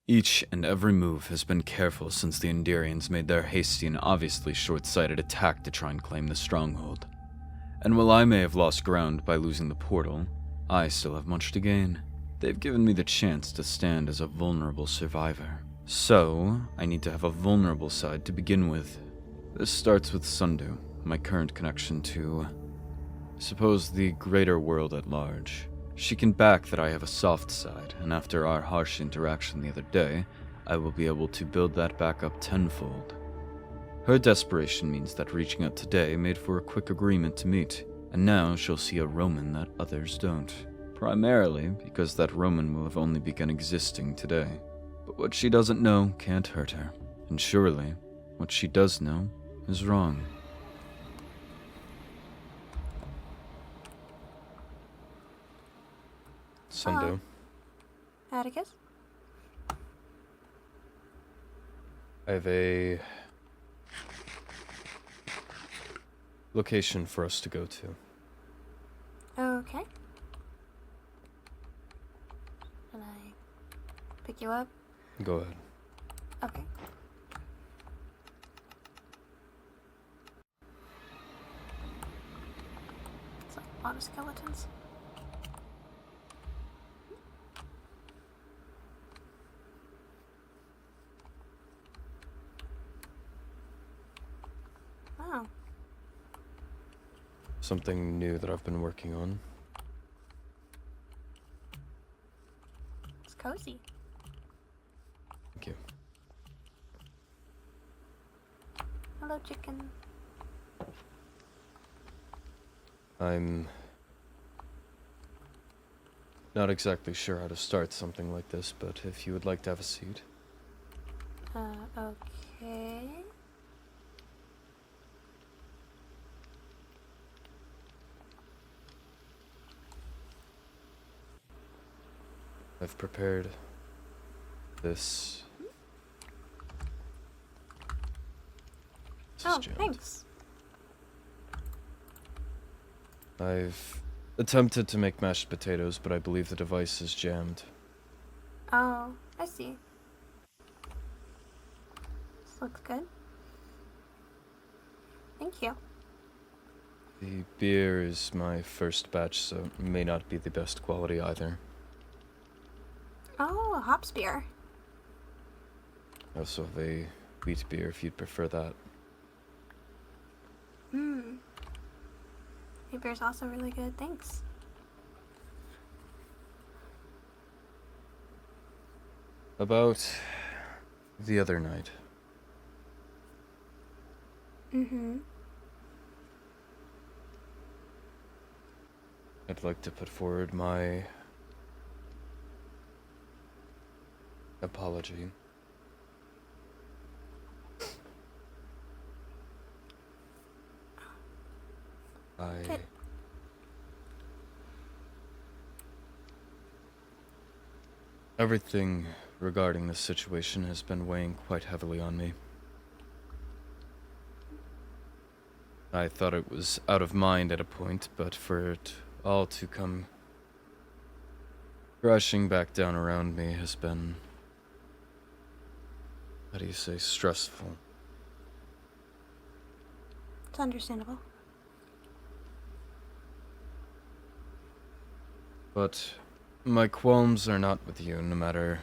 Each and every move has been careful since the Enderians made their hasty and obviously short-sighted attack to try and claim the Stronghold. And while I may have lost ground by losing the portal, I still have much to gain. They've given me the chance to stand as a vulnerable survivor. So, I need to have a vulnerable side to begin with. This starts with Sundu, my current connection to, suppose, the greater world at large. She can back that I have a soft side, and after our harsh interaction the other day, I will be able to build that back up tenfold. Her desperation means that reaching out today made for a quick agreement to meet, and now she'll see a Roman that others don't. Primarily because that Roman will have only begun existing today. But what she doesn't know can't hurt her, and surely, what she does know is wrong. Sundu. Atticus? I have a location for us to go to. Okay. Can I pick you up? Go ahead. Okay. It's like a lot of skeletons. Wow. Something new that I've been working on. It's cozy. Thank you. Hello, chicken. I'm not exactly sure how to start something like this, but if you would like to have a seat. Okay. I've prepared this. This is Oh, jammed. thanks. I've attempted to make mashed potatoes, but I believe the device is jammed. Oh, I see. This looks good. Thank you. The beer is my first batch, so it may not be the best quality either. Oh, a hops beer. I also have a wheat beer if you'd prefer that. Your beer's also really good. Thanks. About the other night. I'd like to put forward my apology. Good. Everything regarding this situation has been weighing quite heavily on me. I thought it was out of mind at a point, but for it all to come crashing back down around me has been, how do you say, stressful. It's understandable. But my qualms are not with you, no matter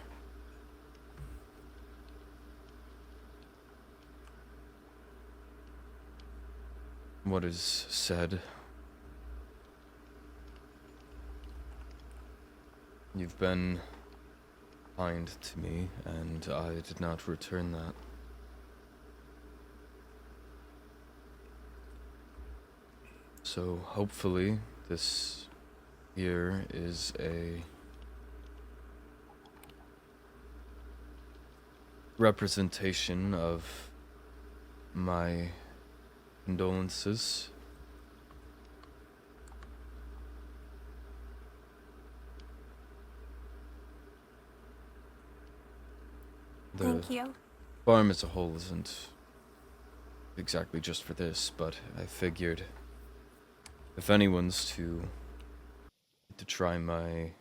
what is said. You've been kind to me, and I did not return that. So hopefully this here is a representation of my condolences. Thank you. Farm as a whole isn't exactly just for this, but I figured if anyone's to try my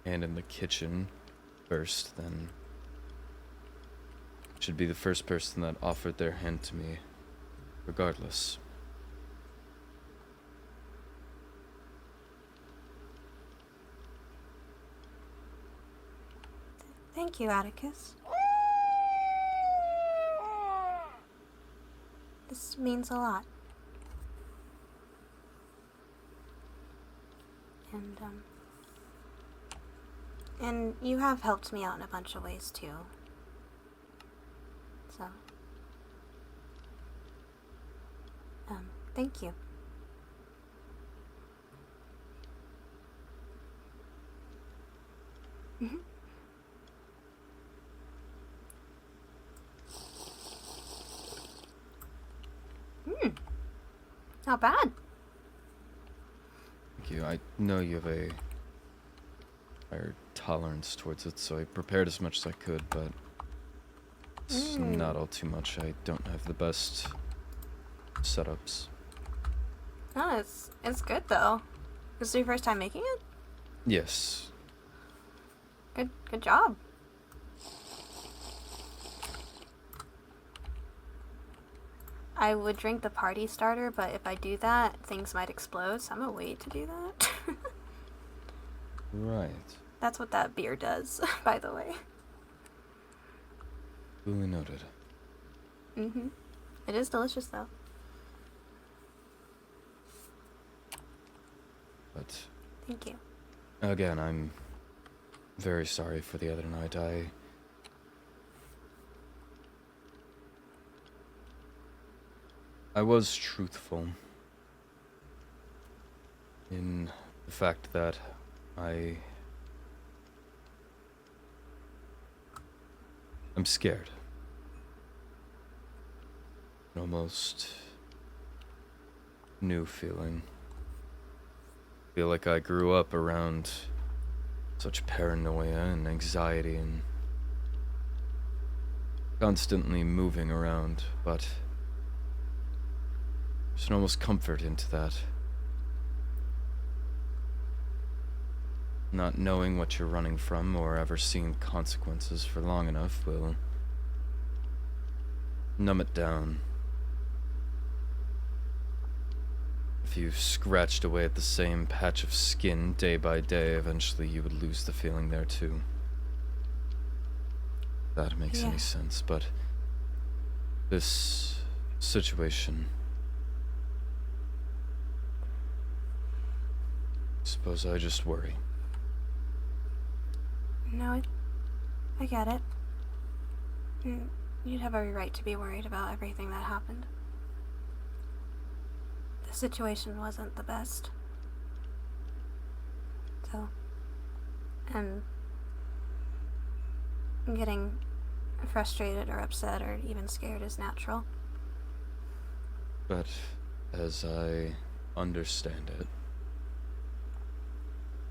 hand in the kitchen, first, then should be the first person that offered their hand to me, regardless. Thank you, Atticus. This means a lot. And you have helped me out in a bunch of ways too. So, thank you. Mhm. Not bad. Thank you. I know you have a higher tolerance towards it, so I prepared as much as I could, but it's not all too much. I don't have the best setups. No, it's good though. This is your first time making it? Yes. Good job. I would drink the party starter, but if I do that, things might explode, so I'm gonna wait to do that. Right. That's what that beer does, by the way. Duly noted. Mm-hmm. It is delicious, though. But Thank you. again, I'm very sorry for the other night. I was truthful in the fact that I'm scared. An almost new feeling. Feel like I grew up around such paranoia and anxiety and constantly moving around, but there's an almost comfort into that. Not knowing what you're running from or ever seeing consequences for long enough will numb it down. If you scratched away at the same patch of skin day by day, eventually you would lose the feeling there too. If that makes any sense, but this situation, suppose I just worry. No, I get it. You'd have every right to be worried about everything that happened. The situation wasn't the best. So, and getting frustrated or upset or even scared is natural. But as I understand it,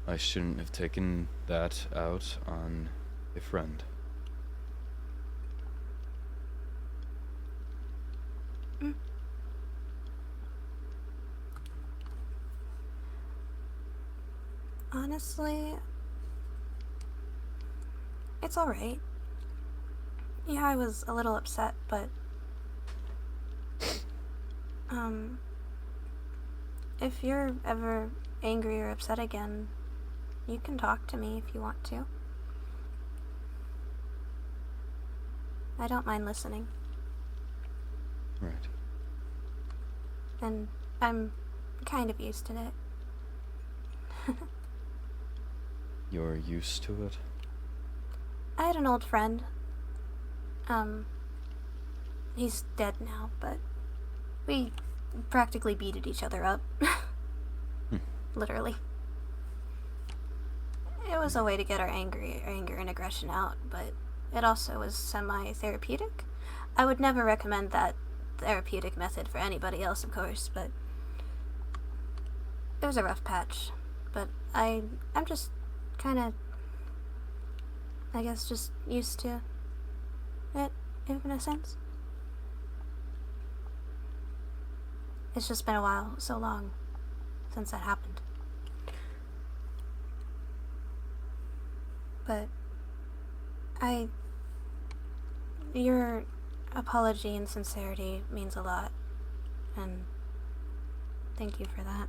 I shouldn't have taken that out on a friend. Honestly, it's alright. Yeah, I was a little upset, but if you're ever angry or upset again, you can talk to me if you want to. I don't mind listening. Right. And I'm kind of used to it. You're used to it? I had an old friend. He's dead now, but we practically beated each other up. Literally. It was a way to get our anger and aggression out, but it also was semi-therapeutic. I would never recommend that therapeutic method for anybody else, of course, but it was a rough patch. But I'm just kind of, I guess, just used to it, in a sense. It's just been a while, so long, since that happened. But Your apology and sincerity means a lot, and thank you for that.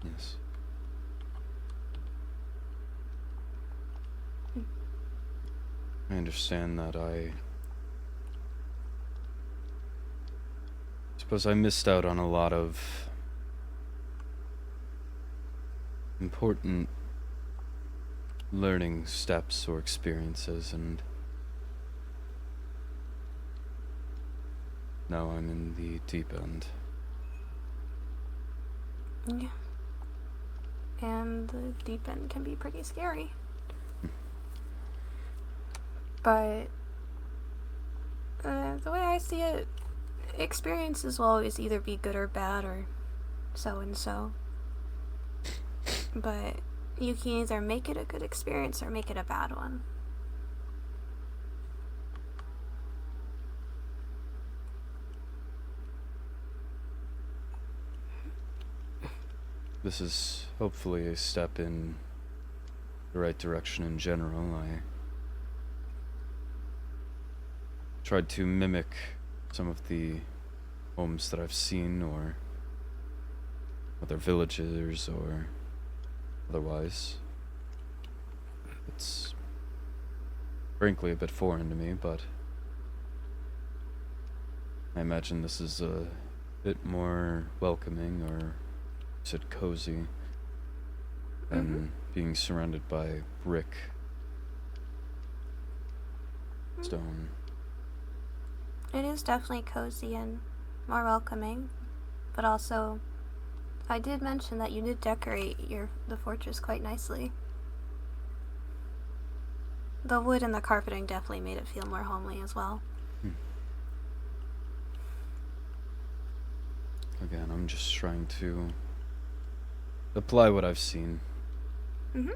Yes. I understand that I suppose I missed out on a lot of important learning steps or experiences, and now I'm in the deep end. Yeah. And the deep end can be pretty scary. But the way I see it, experiences will always either be good or bad or so and so. But you can either make it a good experience or make it a bad one. This is hopefully a step in the right direction in general. I tried to mimic some of the homes that I've seen, or other villages, or otherwise. It's frankly a bit foreign to me, but I imagine this is a bit more welcoming, or you said cozy, than being surrounded by brick, stone. It is definitely cozy and more welcoming, but also, I did mention that you did decorate the fortress quite nicely. The wood and the carpeting definitely made it feel more homely as well. Again, I'm just trying to apply what I've seen. You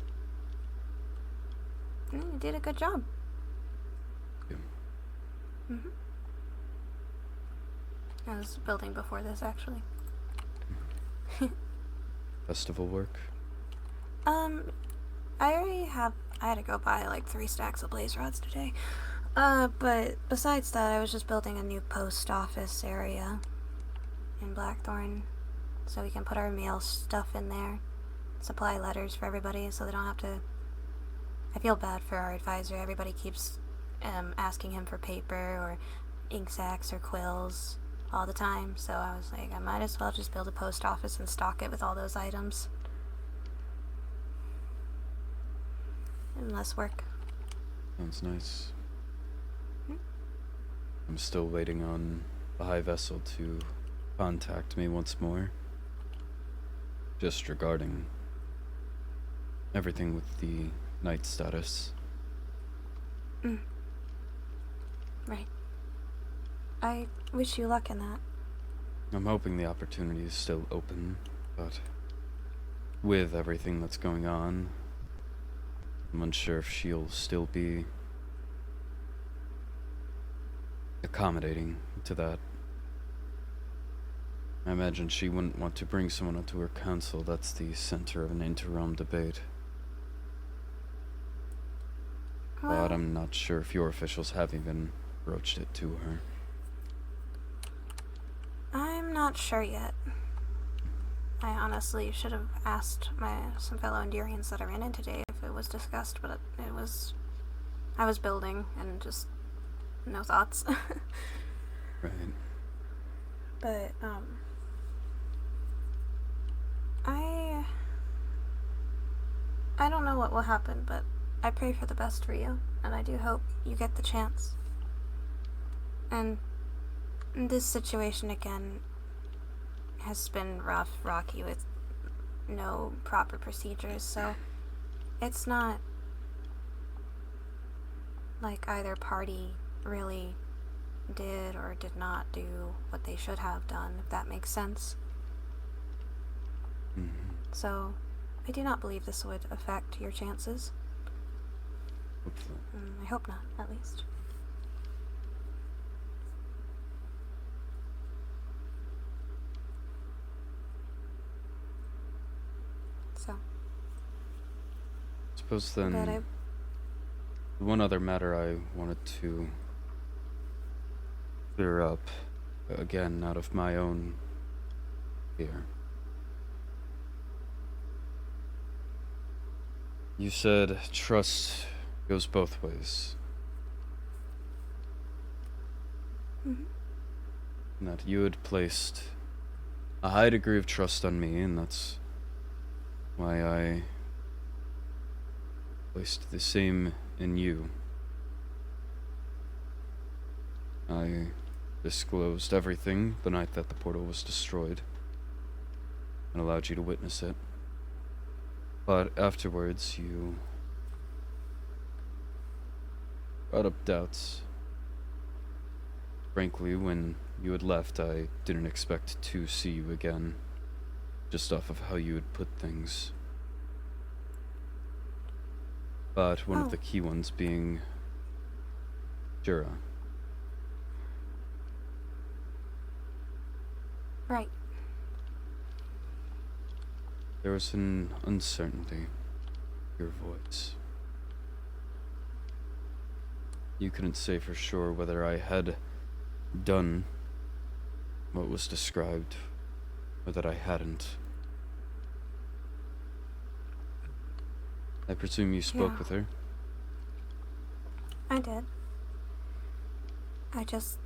did a good job. Yeah. I was building before this, actually. Festival work? I had to go buy like 3 stacks of blaze rods today. But besides that, I was just building a new post office area in Blackthorn, so we can put our mail stuff in there, supply letters for everybody, so they don't have to. I feel bad for our advisor. Everybody keeps asking him for paper or ink sacs or quills all the time, so I was like, I might as well just build a post office and stock it with all those items. And less work. Sounds nice. I'm still waiting on the High Vessel to contact me once more, just regarding everything with the knight status. Right. I wish you luck in that. I'm hoping the opportunity is still open, but with everything that's going on, I'm unsure if she'll still be accommodating to that. I imagine she wouldn't want to bring someone onto her council that's the center of an inter-realm debate. Well, But I'm not sure if your officials have even broached it to her. I'm not sure yet. I honestly should have asked some fellow Enderians that are in it today if it was discussed, but I was building and just no thoughts. Right. But I don't know what will happen, but I pray for the best for you, and I do hope you get the chance. And this situation again has been rocky with no proper procedures, so it's not like either party really did or did not do what they should have done, if that makes sense. So, I do not believe this would affect your chances. Hopefully. I hope not, at least. So, Suppose but then One other matter I wanted to clear up, again, out of my own fear. You said trust goes both ways. Mm-hmm. And that you had placed a high degree of trust on me, and that's why I placed the same in you. I disclosed everything the night that the portal was destroyed and allowed you to witness it. But afterwards, you brought up doubts. Frankly, when you had left, I didn't expect to see you again, just off of how you had put things. But one of the key ones being Jura. Right. There was an uncertainty in your voice. You couldn't say for sure whether I had done what was described or that I hadn't. I presume you spoke Yeah. with her? I did. I just,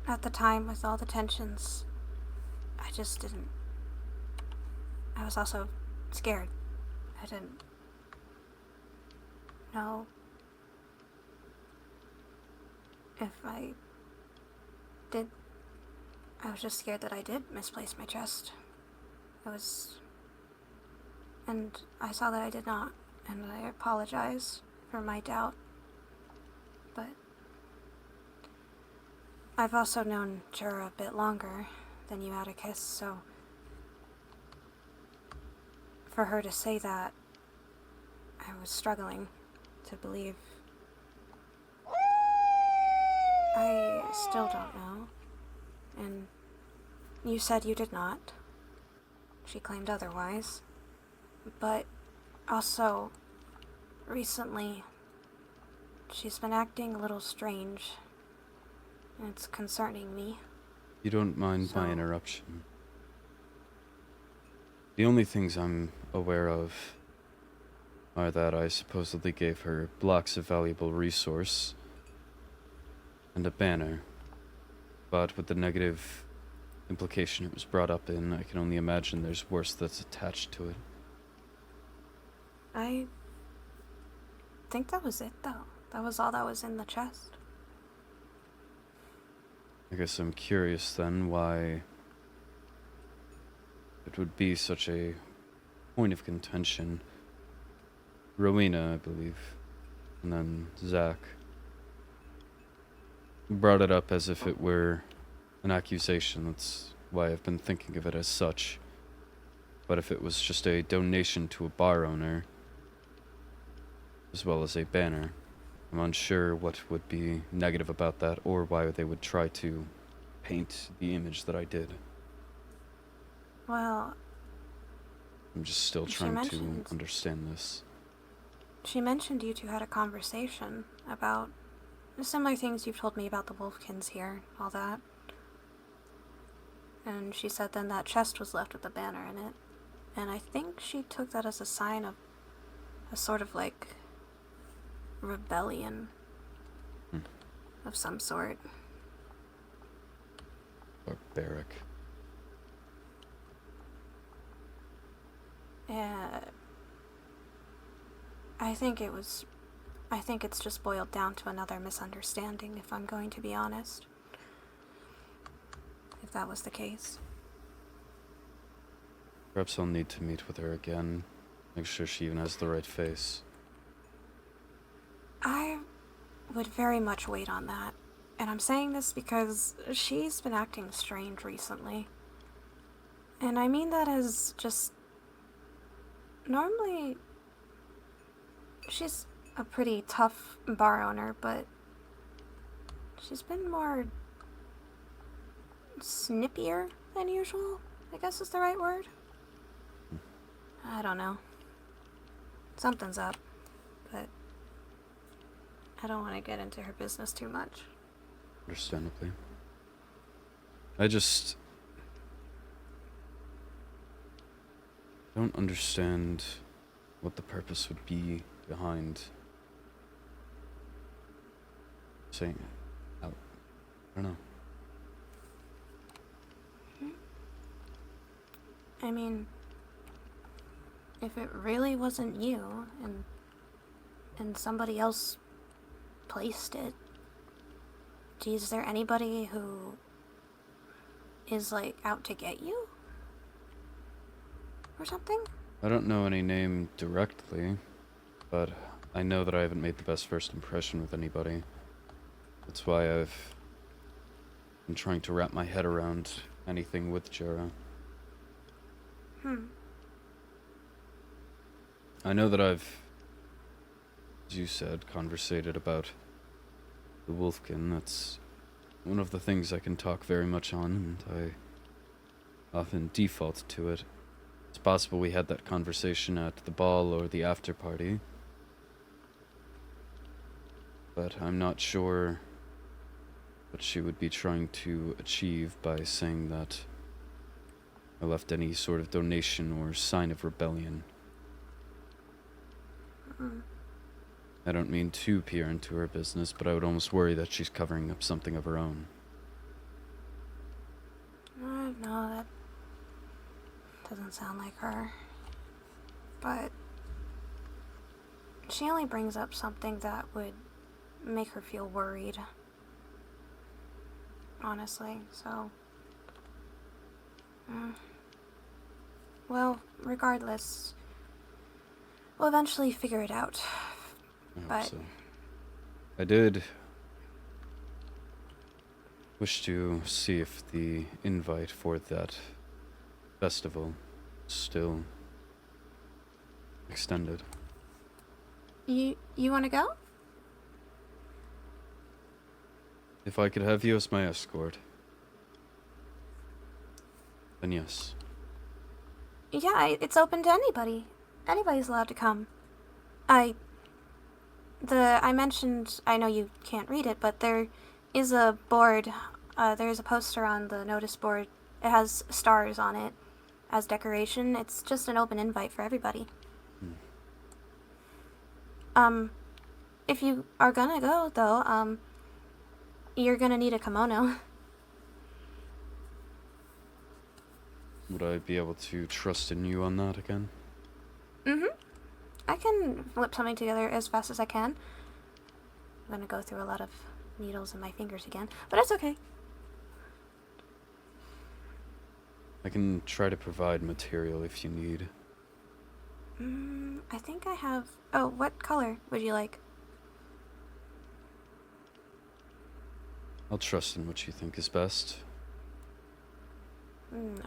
at the time, with all the tensions, I just didn't. I was also scared. I didn't know if I did. I was just scared that I did misplace my chest. And I saw that I did not, and I apologize for my doubt. But I've also known Jura a bit longer than you, Atticus, so for her to say that, I was struggling to believe. I still don't know. And you said you did not. She claimed otherwise. But also, recently, she's been acting a little strange. And it's concerning me. You don't mind my interruption? The only things I'm aware of are that I supposedly gave her blocks of valuable resource and a banner, but with the negative implication it was brought up in, I can only imagine there's worse that's attached to it. I think that was it, though. That was all that was in the chest. I guess I'm curious then why it would be such a point of contention. Rowena, I believe, and then Zach brought it up as if it were an accusation. That's why I've been thinking of it as such. But if it was just a donation to a bar owner, as well as a banner, I'm unsure what would be negative about that or why they would try to paint the image that I did. Well, I'm just still trying to understand this. she mentioned you two had a conversation about the similar things you've told me about the Wolfkins here, all that. And she said then that chest was left with the banner in it. And I think she took that as a sign of a sort of like rebellion of some sort. Barbaric. Yeah. I think it's just boiled down to another misunderstanding, if I'm going to be honest. If that was the case. Perhaps I'll need to meet with her again. Make sure she even has the right face. I would very much wait on that. And I'm saying this because she's been acting strange recently. And I mean that as just... Normally, she's a pretty tough bar owner, but she's been more snippier than usual, I guess is the right word. I don't know. Something's up, but I don't want to get into her business too much. Understandably. I just don't understand what the purpose would be behind saying it out. I don't know. I mean, if it really wasn't you, and somebody else placed it, is there anybody who is, like, out to get you? Or something? I don't know any name directly, but I know that I haven't made the best first impression with anybody. That's why I've been trying to wrap my head around anything with Jera. I know that I've, as you said, conversated about the Wolfkin. That's one of the things I can talk very much on, and I often default to it. It's possible we had that conversation at the ball or the after party, but I'm not sure what she would be trying to achieve by saying that I left any sort of donation or sign of rebellion. I don't mean to peer into her business, but I would almost worry that she's covering up something of her own. No, that doesn't sound like her. But she only brings up something that would make her feel worried. Honestly, so... Well, regardless, we'll eventually figure it out. I hope so. I did wish to see if the invite for that festival is still extended. You want to go? If I could have you as my escort, then yes. Yeah, it's open to anybody. Anybody's allowed to come. I mentioned, I know you can't read it, but there is a board, there is a poster on the notice board. It has stars on it as decoration. It's just an open invite for everybody. If you are gonna go, though, you're gonna need a kimono. Would I be able to trust in you on that again? I can whip something together as fast as I can. I'm gonna go through a lot of needles in my fingers again, but it's okay. I can try to provide material if you need. I think I have... Oh, what color would you like? I'll trust in what you think is best.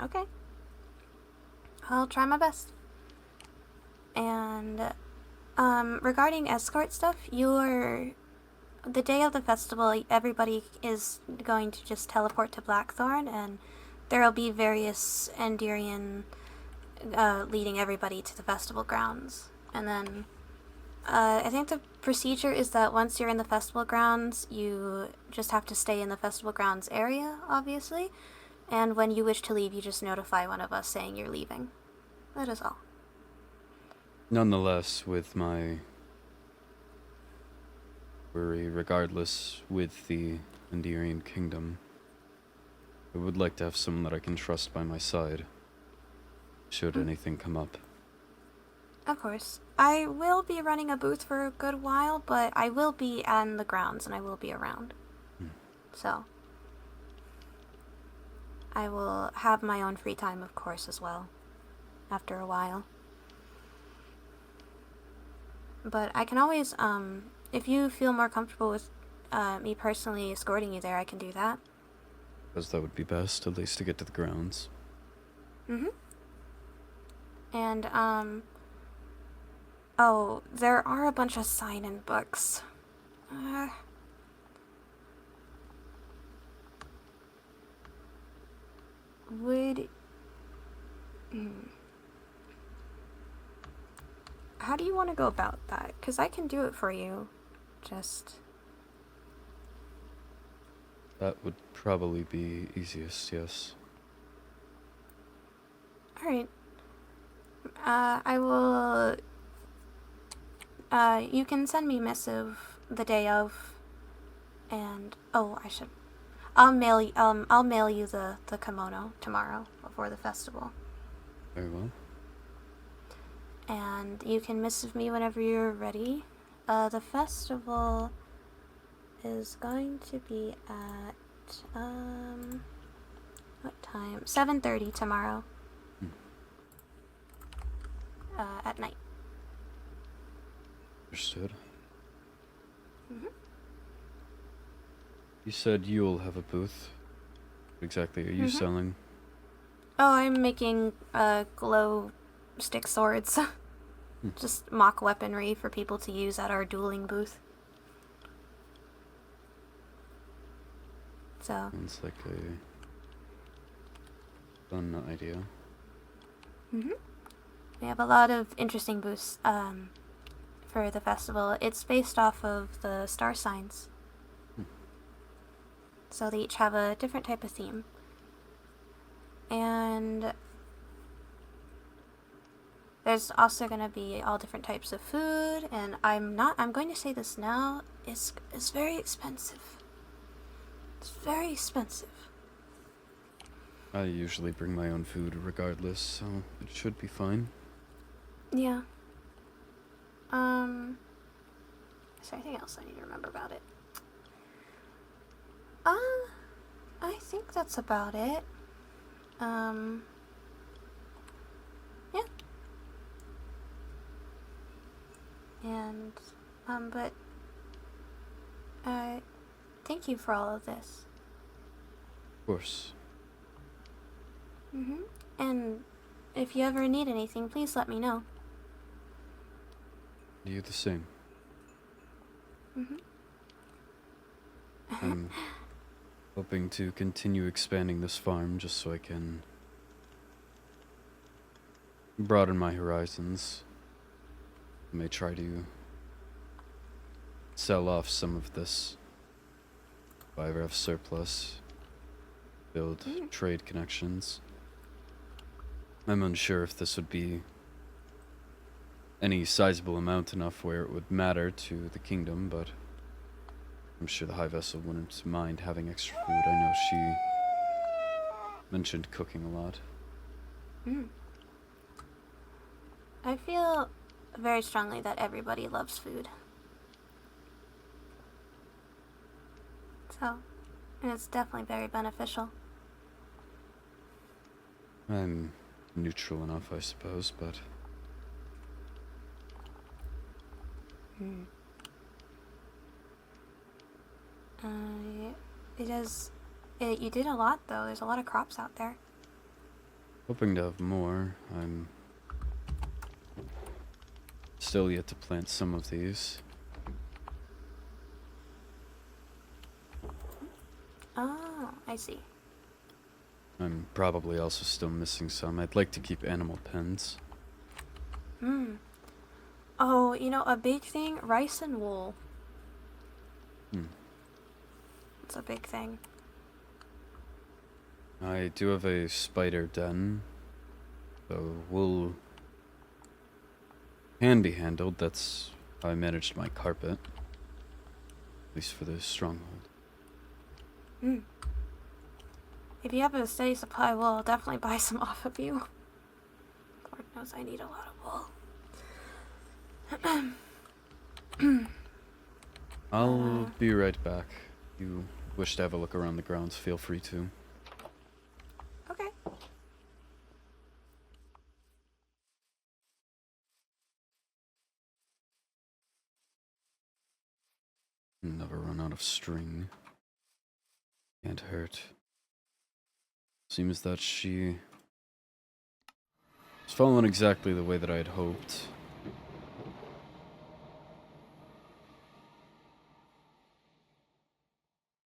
Okay. I'll try my best. And, regarding escort stuff, the day of the festival, everybody is going to just teleport to Blackthorn, and there'll be various Enderian, leading everybody to the festival grounds. And then, I think the procedure is that once you're in the festival grounds, you just have to stay in the festival grounds area, obviously. And when you wish to leave, you just notify one of us saying you're leaving. That is all. Nonetheless, with my worry, regardless, with the Enderian kingdom, I would like to have someone that I can trust by my side, should anything come up. Of course. I will be running a booth for a good while, but I will be on the grounds and I will be around. So, I will have my own free time, of course, as well, after a while. But I can always, if you feel more comfortable with me personally escorting you there, I can do that. Because that would be best, at least to get to the grounds. And, oh, there are a bunch of sign-in books. How do you want to go about that? Because I can do it for you. Just... That would probably be easiest, yes. Alright. I will... you can send me missive the day of, and... Oh, I should... I'll mail you the kimono tomorrow before the festival. Very well. And you can missive me whenever you're ready. The festival is going to be at, what time? 7:30 tomorrow. At night. Understood. Mm-hmm. You said you'll have a booth. What exactly are you selling? Oh, I'm making, glow stick swords. Just mock weaponry for people to use at our dueling booth. So. Sounds like a fun idea. We have a lot of interesting booths, for the festival. It's based off of the star signs. So they each have a different type of theme. And there's also going to be all different types of food, and I'm going to say this now, it's very expensive. It's very expensive. I usually bring my own food regardless, so it should be fine. Yeah. Is there anything else I need to remember about it? I think that's about it. Yeah. And, but, thank you for all of this. Of course. And if you ever need anything, please let me know. You the same. I'm hoping to continue expanding this farm just so I can broaden my horizons. I may try to sell off some of this if I ever have surplus, build trade connections. I'm unsure if this would be any sizable amount enough where it would matter to the kingdom, but I'm sure the High Vessel wouldn't mind having extra food. I know she mentioned cooking a lot. I feel very strongly that everybody loves food. So, and it's definitely very beneficial. I'm neutral enough, I suppose, but You did a lot, though. There's a lot of crops out there. hoping to have more. I'm still yet to plant some of these. Oh, I see. I'm probably also still missing some. I'd like to keep animal pens. Oh, a big thing, rice and wool. It's a big thing. I do have a spider den, so wool can be handled. That's how I managed my carpet, at least for the stronghold. If you have a steady supply, we'll definitely buy some off of you. Lord knows I need a lot of wool. I'll be right back. You wish to have a look around the grounds, feel free to. Okay. Never run out of string. Can't hurt. Seems that she was following exactly the way that I had hoped.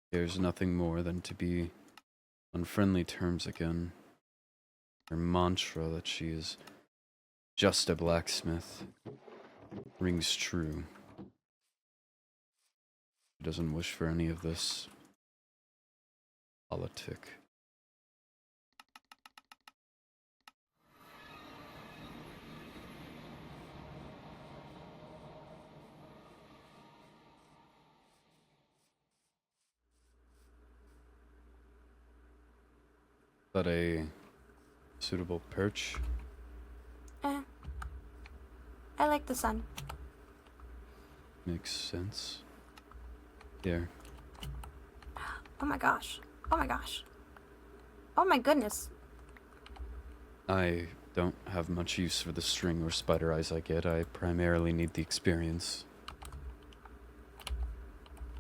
There's nothing more than to be on friendly terms again. Her mantra that she is just a blacksmith rings true. She doesn't wish for any of this politic. Is that a suitable perch? Eh. I like the sun. Makes sense. Here. Oh my gosh. Oh my gosh. Oh my goodness. I don't have much use for the string or spider eyes I get. I primarily need the experience.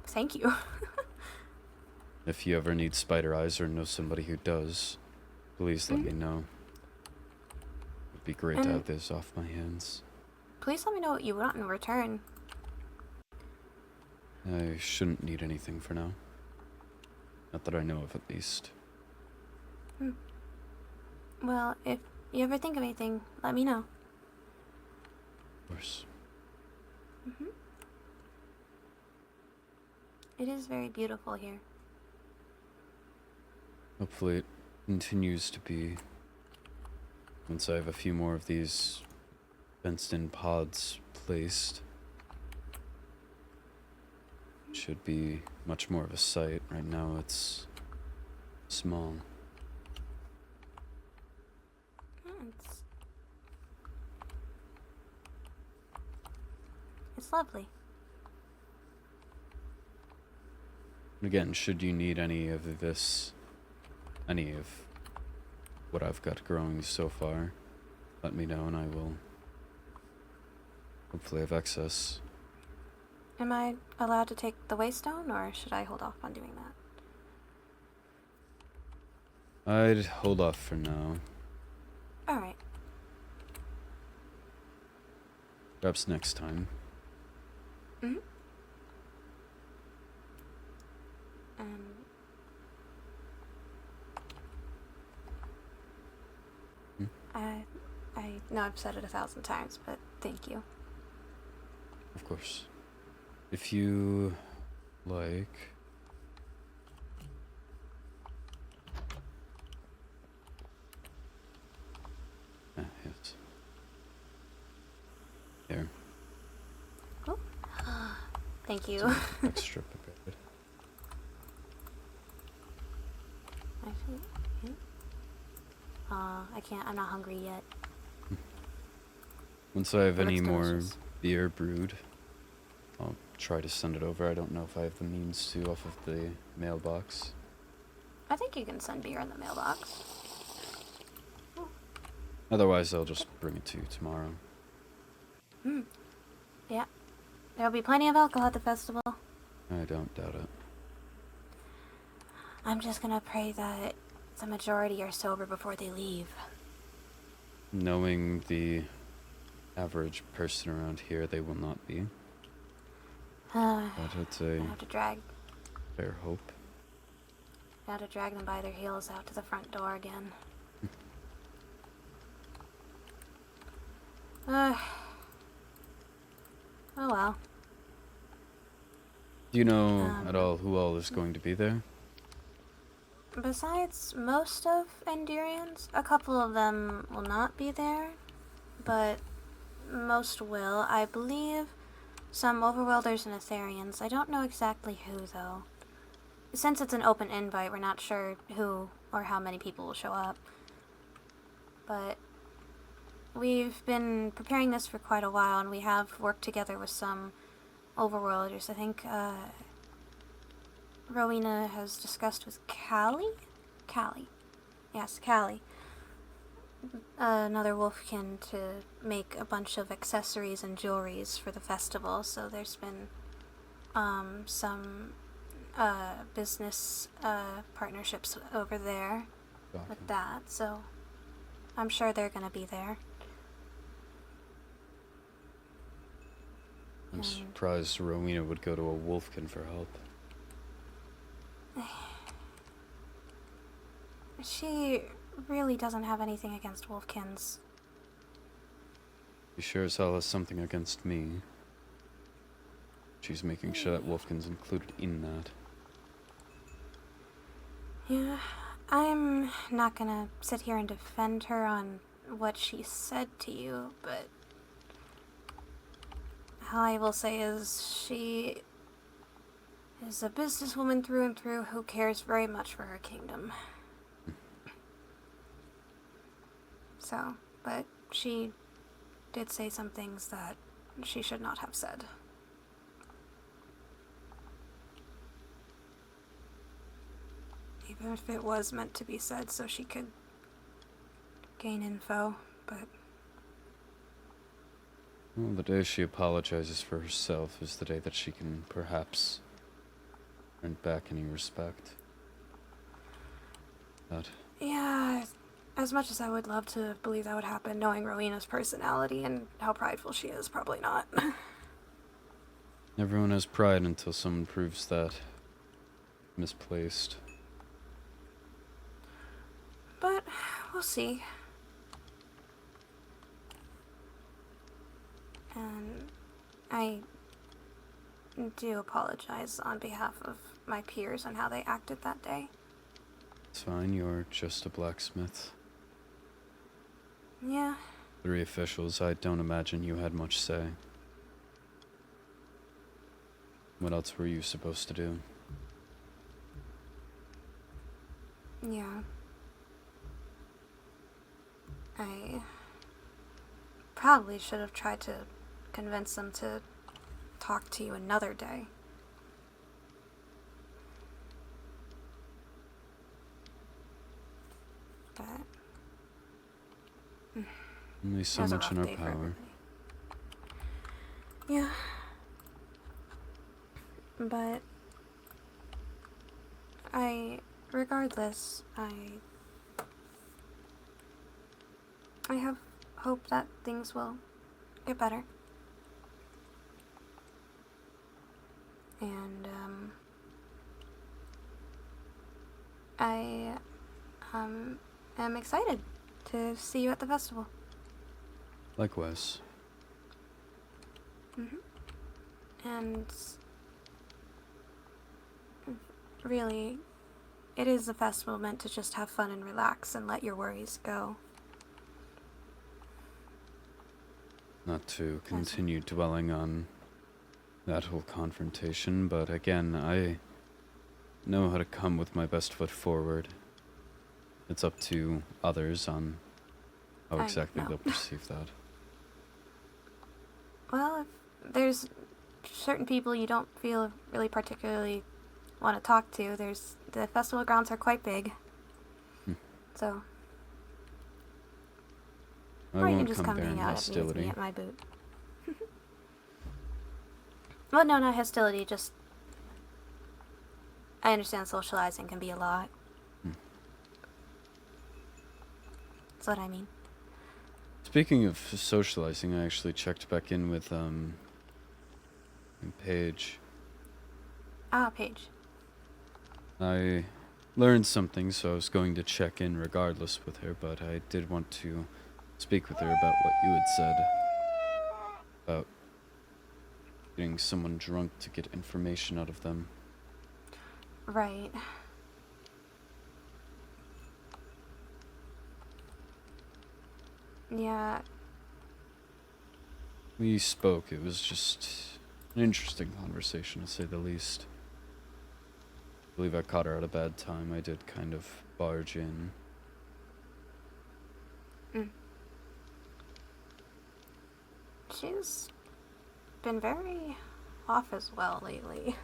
Thank you. If you ever need spider eyes or know somebody who does, please let me know. It'd be great to have this off my hands. Please let me know what you want in return. I shouldn't need anything for now. Not that I know of, at least. Well, if you ever think of anything, let me know. Of course. It is very beautiful here. Hopefully it continues to be. Once I have a few more of these fenced-in pods placed. It should be much more of a sight. Right now it's small. It's lovely. Again, should you need any of what I've got growing so far, let me know and I will hopefully have excess. Am I allowed to take the waystone, or should I hold off on doing that? I'd hold off for now. Alright. Perhaps next time. Um, I know I've said it 1,000 times, but thank you. Of course. If you like... Ah, yes. There. Oh. Thank you. Extra prepared. Actually, yeah. I can't. I'm not hungry yet. Once I have It any looks more delicious. beer brewed, I'll try to send it over. I don't know if I have the means to off of the mailbox. I think you can send beer in the mailbox. Otherwise, I'll just bring it to you tomorrow. Yeah. There'll be plenty of alcohol at the festival. I don't doubt it. I'm just gonna pray that the majority are sober before they leave. Knowing the average person around here, they will not be. But it's a I have to drag fair hope. them by their heels out to the front door again. Oh well. Do you know at all who all is going to be there? Besides most of Enderians, a couple of them will not be there, but most will. I believe some Overworlders and Aetherians. I don't know exactly who, though. Since it's an open invite, we're not sure who or how many people will show up. But we've been preparing this for quite a while, and we have worked together with some Overworlders. I think, Rowena has discussed with Callie? Yes, Callie. Another wolfkin to make a bunch of accessories and jewelries for the festival, so there's been some business partnerships over there with that, so I'm sure they're gonna be there. I'm surprised Rowena would go to a wolfkin for help. She really doesn't have anything against wolfkins. She sure as hell has something against me. She's making sure that wolfkin's included in that. Yeah, I'm not gonna sit here and defend her on what she said to you, but all I will say is she is a businesswoman through and through who cares very much for her kingdom. So, but she did say some things that she should not have said. Even if it was meant to be said so she could gain info, but... Well, the day she apologizes for herself is the day that she can perhaps earn back any respect. But Yeah, as much as I would love to believe that would happen, knowing Rowena's personality and how prideful she is, probably not. everyone has pride until someone proves that misplaced. But we'll see. And I do apologize on behalf of my peers on how they acted that day. It's fine, you're just a blacksmith. Yeah, 3 officials, I don't imagine you had much say. What else were you supposed to do? yeah. I probably should have tried to convince them to talk to you another day. But Only so it was a much in rough our day for power. everybody. Yeah. But regardless, I have hope that things will get better. And, I, am excited to see you at the festival. Likewise. And really, it is a festival meant to just have fun and relax and let your worries go. Not to continue dwelling on that whole confrontation, but again, I know how to come with my best foot forward. It's up to others on how I exactly know. they'll perceive that. Well, if there's certain people you don't feel really particularly want to talk to, the festival grounds are quite big. So, I or you can won't just come come bearing hang out at me hostility. at my boot. Well, no, not hostility, just... I understand socializing can be a lot. That's what I mean. Speaking of socializing, I actually checked back in with Paige. Ah, Paige. I learned something, so I was going to check in regardless with her, but I did want to speak with her about what you had said about getting someone drunk to get information out of them. Right. Yeah, We spoke. It was just an interesting conversation, to say the least. I believe I caught her at a bad time. I did kind of barge in. she's been very off as well lately.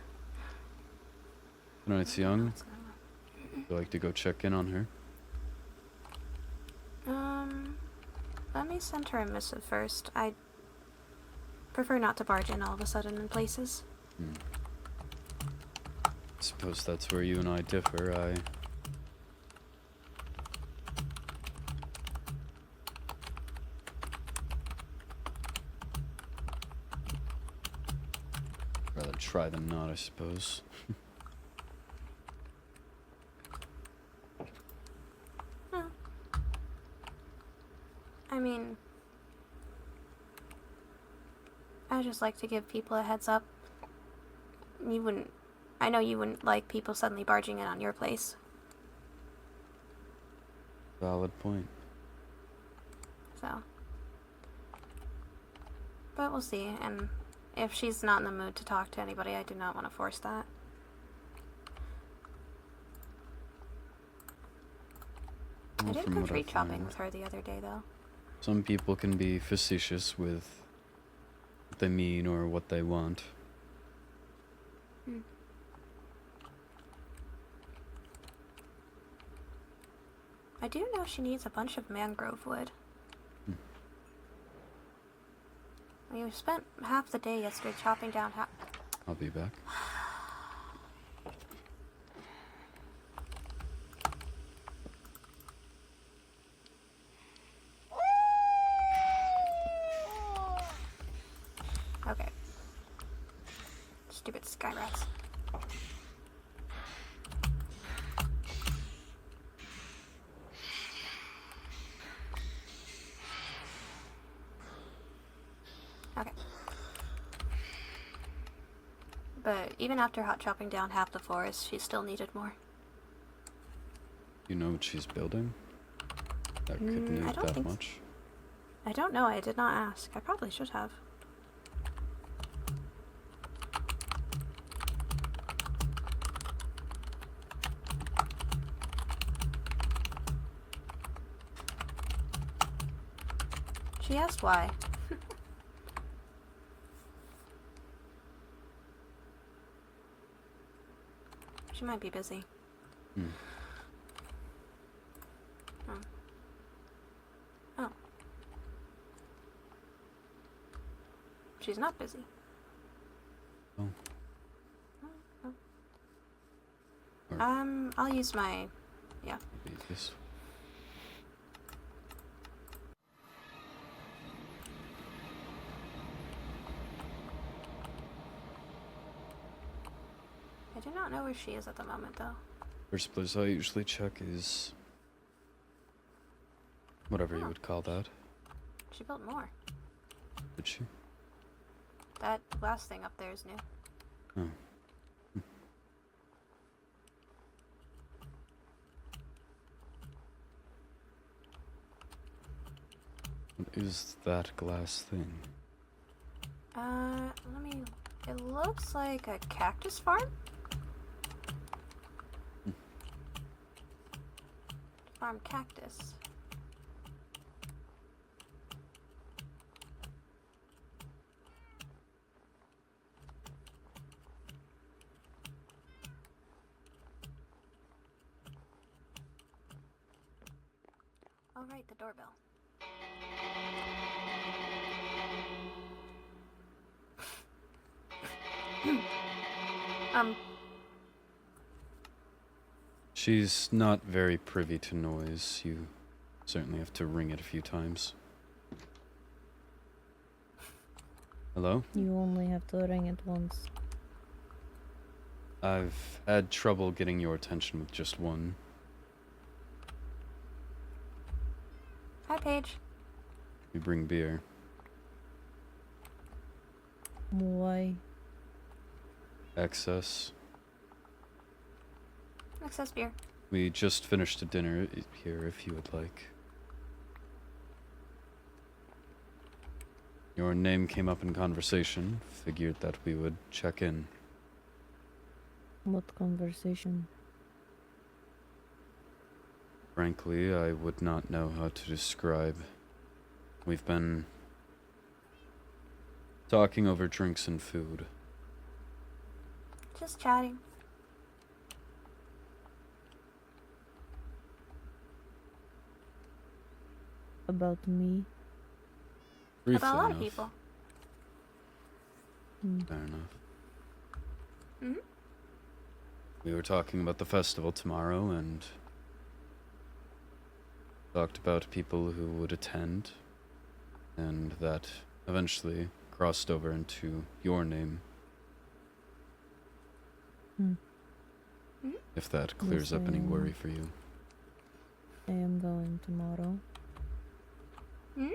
Tonight's young. What's going on? Would you like to go check in on her? Let me send her a missive first. I prefer not to barge in all of a sudden in places. Suppose that's where you and I differ. Rather try than not, I suppose. Huh. I mean, I just like to give people a heads up. I know you wouldn't like people suddenly barging in on your place. Valid point. So. But we'll see, and if she's not in the mood to talk to anybody, I do not want to force that. I Well, did from go what treat I've shopping learned, with her the other day, though. some people can be facetious with what they mean or what they want. Hmm. I do know she needs a bunch of mangrove wood. We spent half the day yesterday chopping down I'll be back. Okay. Stupid sky rats. Okay. But even after hot chopping down half the forest, she still needed more. You know what she's building? That could I need don't that think so. much. I don't know, I did not ask. I probably should have. She asked why. She might be busy. Hmm. Oh. Oh. She's not busy. Oh. Oh. Or I'll use my... yeah. maybe this. I do not know where she is at the moment, though. First place I usually check is whatever you Oh. would call that. She built more. Did she? That last thing up there is new. Oh. What is that glass thing? Let me... It looks like a cactus farm? Farm cactus. All right, the doorbell. She's not very privy to noise. You certainly have to ring it a few times. Hello? You only have to ring it once. I've had trouble getting your attention with just one. Hi, Paige. We bring beer. Why? Excess. Excess beer. We just finished a dinner here if you would like. Your name came up in conversation. Figured that we would check in. What conversation? Frankly, I would not know how to describe. We've been talking over drinks and food. Just chatting. About me? Briefly About a lot enough. of people. Fair enough. Hmm? We were talking about the festival tomorrow and talked about people who would attend, and that eventually crossed over into your name. Hmm. If that clears Yes, up I any am. worry for you. I am going tomorrow. Hmm?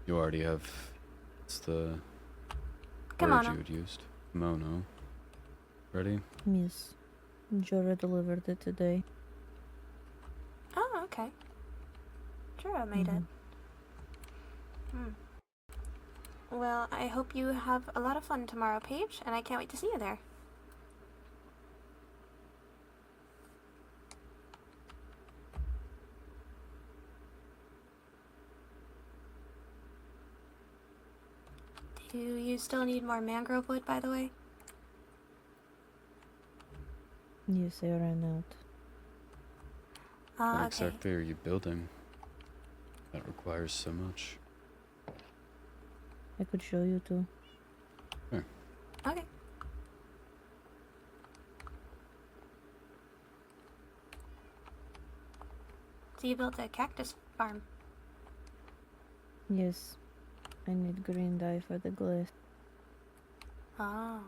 You already have. It's the word Kimono. you had used. Kimono. Ready? Yes. Jora delivered it today. okay. Sure, I made it. Well, I hope you have a lot of fun tomorrow, Paige, and I can't wait to see you there. Do you still need more mangrove wood, by the way? Yes, I ran out. What Okay. exactly are you building? That requires so much. I could show you too. Sure. Okay. So you built a cactus farm. Yes, I need green dye for the glass. Oh.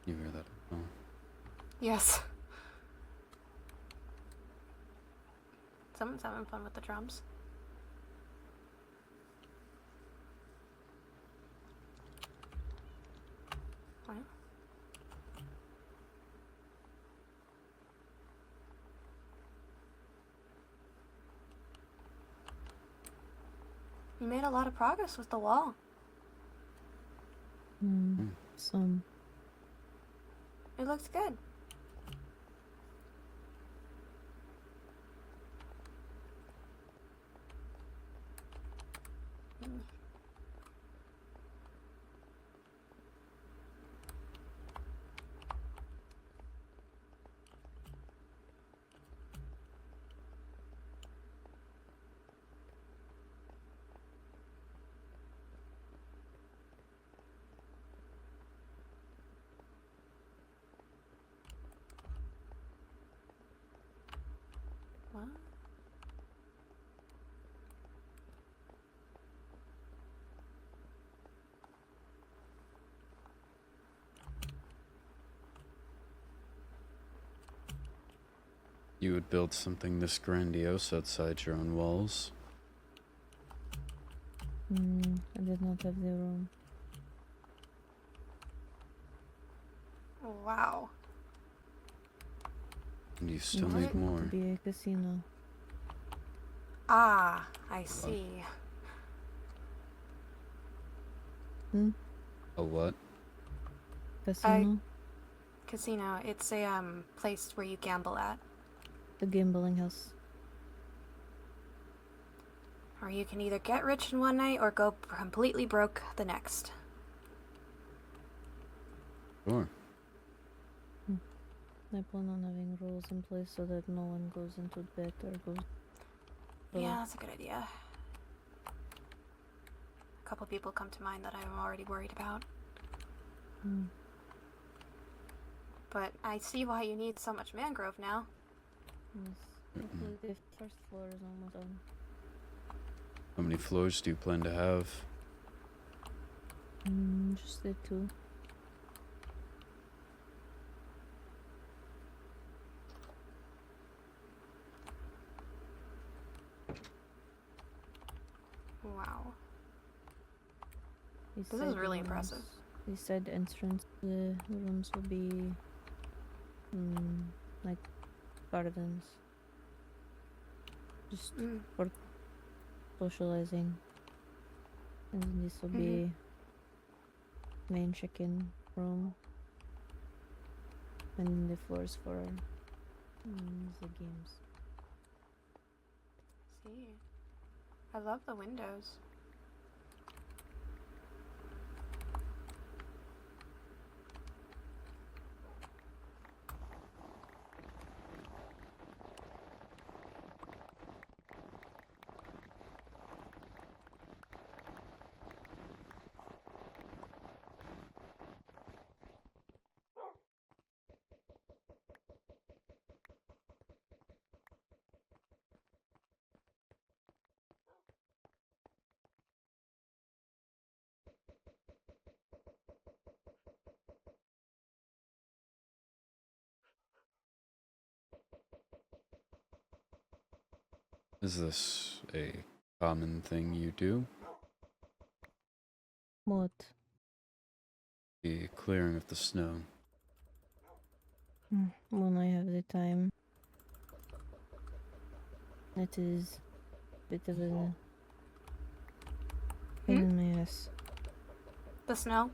You hear that? Oh. Yes. Someone's having fun with the drums. Well. You made a lot of progress with the wall. Some. It looks good. What? You would build something this grandiose outside your own walls? I did not have the room. Wow. And you still What? need more. To be a casino. Ah, I see. A what? Casino? Casino. It's a place where you gamble at. The gambling house. Or you can either get rich in one night or go completely broke the next. Sure. I plan on having rules in place so that no one goes into debt or goes. Yeah, that's a good idea. A couple people come to mind that I'm already worried about. But I see why you need so much mangrove now. Yes. Hopefully the first floor is almost done. How many floors do you plan to have? Just the two. Wow. These This is side really rooms- impressive. These side entrance, the rooms will be like gardens. Just for socializing. And then this will be main check-in room. And then the floors for the games. See. I love the windows. Is this a common thing you do? What? The clearing of the snow. When I have the time. It is a bit of a pain in my ass. The snow?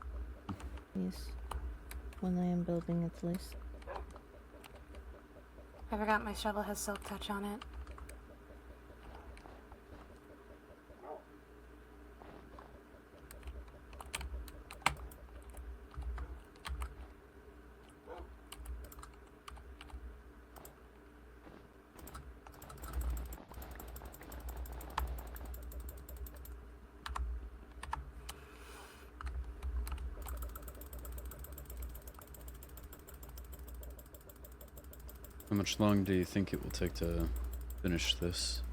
Yes. When I am building at least. I forgot my shovel has silk touch on it. How much longer do you think it will take to finish this?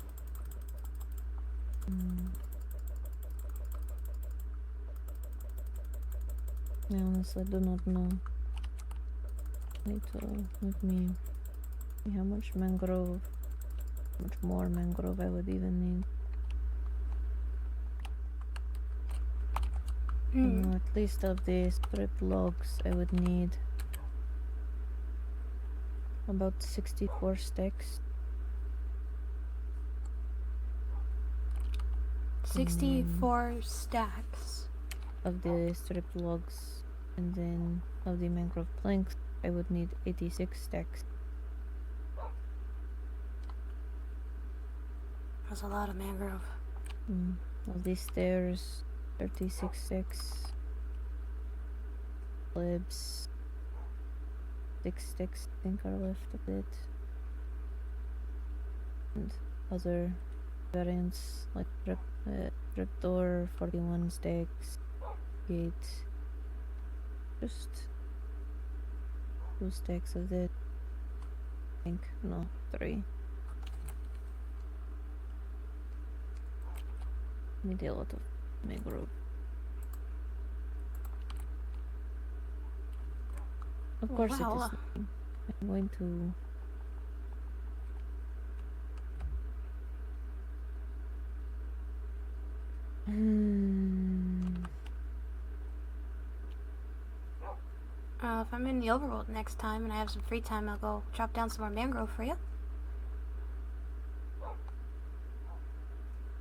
I honestly do not know. Let me see how much mangrove, much more mangrove I would even need. At least of the stripped logs I would need about 64 stacks. 64 stacks. Of the stripped logs, and then of the mangrove planks I would need 86 stacks. That's a lot of mangrove. Of these stairs, 36 stacks. Slabs, 6 stacks I think are left of it. And other variants like trapdoor, 41 stacks, gate, just 2 stacks of that. I think, no, 3. Need a lot of mangrove. Of course it Wow. is. I'm going to If I'm in the overworld next time and I have some free time, I'll go chop down some more mangrove for you.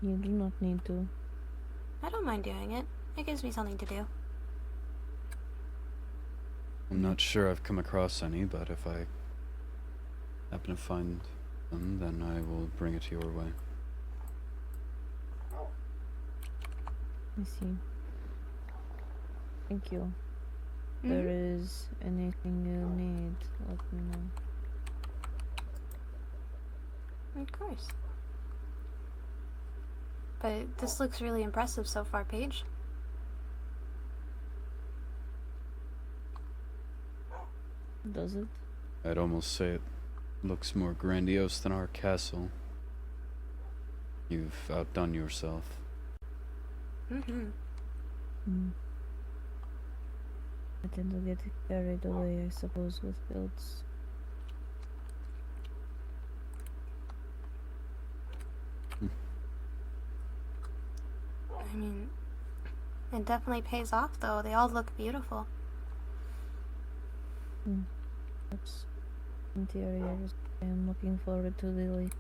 You do not need to. I don't mind doing it. It gives me something to do. I'm not sure I've come across any, but if I happen to find them, then I will bring it your way. I see. Thank you. If there is anything you need, let me know. Of course. But this looks really impressive so far, Paige. Does it? I'd almost say it looks more grandiose than our castle. You've outdone yourself. I tend to get carried away, I suppose, with builds. I mean, it definitely pays off, though. They all look beautiful. That's interiors. I am looking forward to the lake.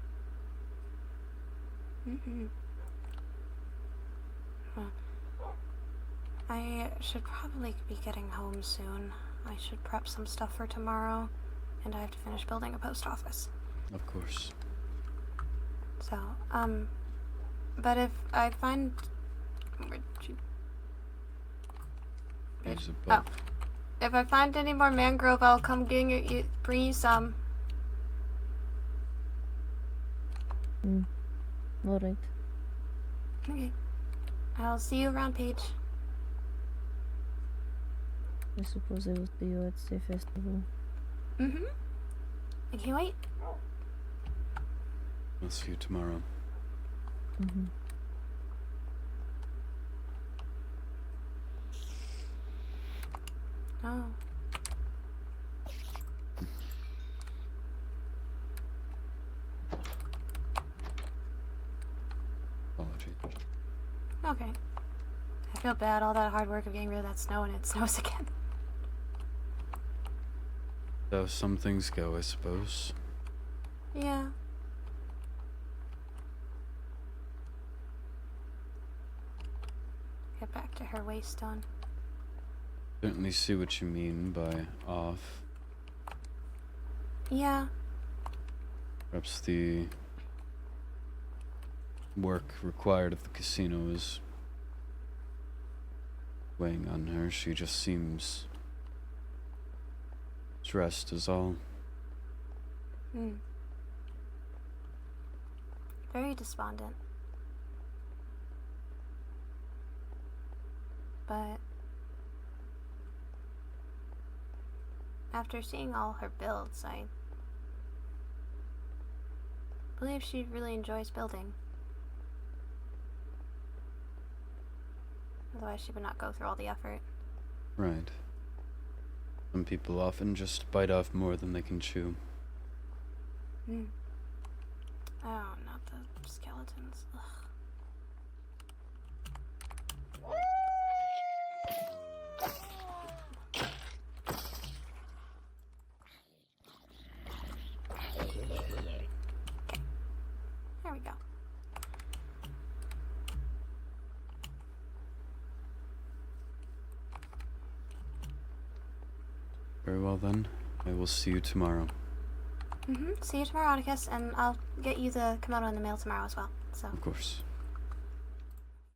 Well, I should probably be getting home soon. I should prep some stuff for tomorrow, and I have to finish building a post office. Of course. So, but if I find... Where'd you... There's a Oh. boat. If I find any more mangrove, I'll come bring you some. Alright. Okay. I'll see you around, Paige. I suppose I will see you at the festival. I can't wait. I'll see you tomorrow. Oh. Okay. I feel bad, all that hard work of getting rid of that snow and it snows again. How some things go, I suppose. Yeah. Get back to her waystone. Certainly see what you mean by off. Yeah. Perhaps the work required of the casino is weighing on her. She just seems stressed is all. Very despondent. But after seeing all her builds, I believe she really enjoys building. Otherwise she would not go through all the effort. Right. Some people often just bite off more than they can chew. Oh, not the skeletons. Ugh. There we go. Very well then. I will see you tomorrow. See you tomorrow, Atticus, and I'll get you the Komodo in the mail tomorrow as well. So. Of course.